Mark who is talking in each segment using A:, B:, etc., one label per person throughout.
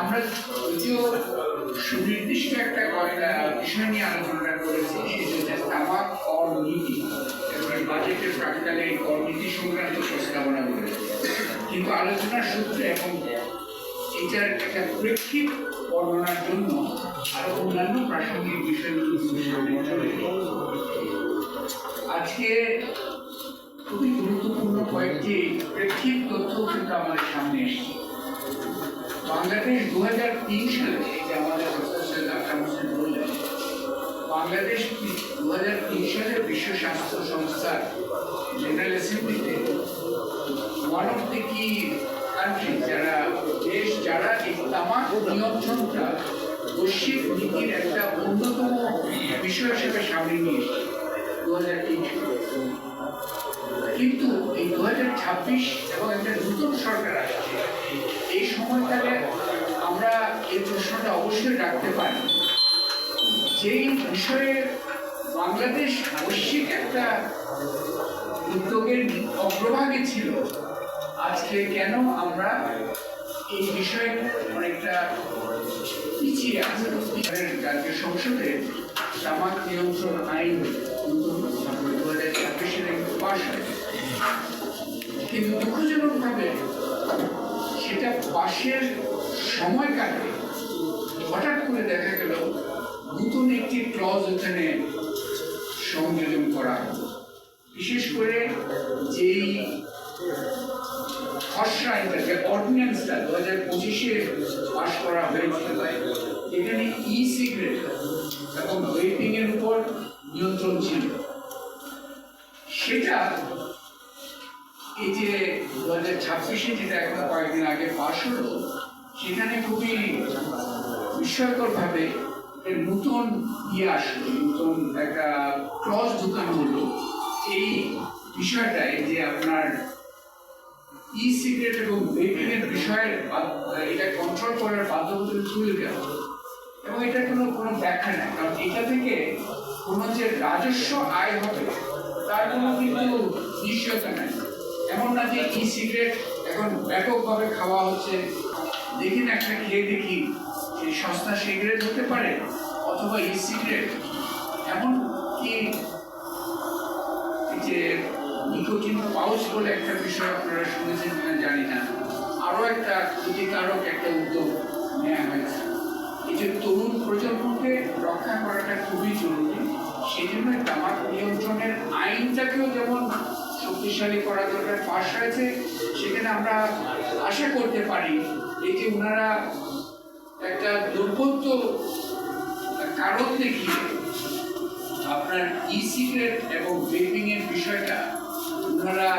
A: আমরা যদিও সুনির্দিষ্ট একটা বিষয় নিয়ে আলোচনা করেছি, সেটা তামাক কর নীতি এবং বাজেটের প্রাক্কালে কর নীতি সংক্রান্ত প্রস্তাবনা করেছে, কিন্তু আলোচনার সূত্রে এবং এটার একটা প্রেক্ষিত বর্ণনার জন্য আরো অন্যান্য প্রাসঙ্গিক বিষয়গুলো সামনে চলে আজকে খুবই গুরুত্বপূর্ণ কয়েকটি প্রেক্ষিত তথ্য কিন্তু আমাদের সামনে এসেছে। বাংলাদেশ 2003 সালে, যে আমাদের বললেন, বাংলাদেশ 2003 সালে বিশ্ব স্বাস্থ্য সংস্থার জেনারেল অ্যাসেম্বলিতে ওয়ান অফ দ্য কি কান্ট্রি, যারা এই তামাক নিয়ন্ত্রণটা বৈশ্বিক নীতির একটা অন্যতম বিষয় হিসেবে সামনে নিয়ে এসেছে 2003 সালে। কিন্তু এই 2026 এবং একটা নতুন সরকার আসছে, এই সময়কালে আমরা এই প্রশ্নটা অবশ্যই রাখতে পারি, যেই বিষয়ে বাংলাদেশ বৈশ্বিক একটা উদ্যোগের অগ্রভাগে ছিল, আজকে কেন আমরা এই বিষয়ে অনেকটা পিছিয়ে আছি। জাতীয় সংসদে তামাক নিয়ন্ত্রণ আইন 2026 সালে পাশ হয়, কিন্তু দুঃখজনকভাবে সেটা পাশের সময়কালে হঠাৎ করে দেখা গেল নতুন একটি ক্লজ ওখানে সংযোজন করা হলো। বিশেষ করে যেই খসড়া আইনটা, যে অর্ডিন্যান্সটা 2025-এ পাশ করা হয়েছিল, এখানে ই সিগারেট এবং ভেপিং এর উপর নিয়ন্ত্রণ ছিল। সেটা এই যে 2026-এ যেটা এখন কয়েকদিন আগে পাশ হলো, সেখানে খুবই বিস্ময়কর ভাবে নতুন আসলো, নতুন একটা ক্লজ ঢুকানো হলো এই বিষয়টায়, যে আপনার ই সিগারেট এবং ভেপিং এর বিষয়ের এটা কন্ট্রোল করার বাধ্যবাধকতা তুলে দেওয়া, এবং এটা কোনো ব্যাখ্যা নেই, কারণ এটা থেকে কোনো যে রাজস্ব আয় হবে তার কোনো কিন্তু নিশ্চয়তা নেই। এমন না যে ই সিগারেট এখন ব্যাপকভাবে খাওয়া হচ্ছে, দেখি না একটা খেয়ে দেখি এই সস্তা সিগারেট হতে পারে, অথবা ই সিগারেট এমন কি যে নিকোটিন পাউচ বলে একটা বিষয় আপনারা শুনেছেন কিনা জানি না, আরো একটা ক্ষতিকারক একটা উদ্যোগ নেওয়া হয়েছে। এই যে তরুণ প্রজন্মকে রক্ষা করাটা খুবই জরুরি, সেই জন্য তামাক নিয়ন্ত্রণের আইনটাকেও যেমন শক্তিশালী করা দরকার, পাশ হয়েছে। সেখানে আমরা আশা করতে পারি এই যে ওনারা একটা দুর্বোধ্য কারণ দেখিয়ে আপনার ই সিগারেট এবং ভেপিং এর বিষয়টা ওনারা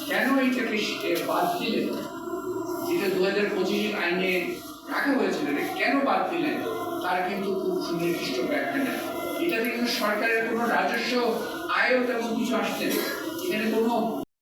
A: কেন এইটাকে বাদ দিলেন, যেটা 2025 আইনে রাখা হয়েছিল, কেন বাদ দিলেন তার কিন্তু খুব সুনির্দিষ্ট ব্যাখ্যা নেই। এটাতে কিন্তু সরকারের কোনো রাজস্ব আয়ও তেমন কিছু আসছে না, এখানে কোনো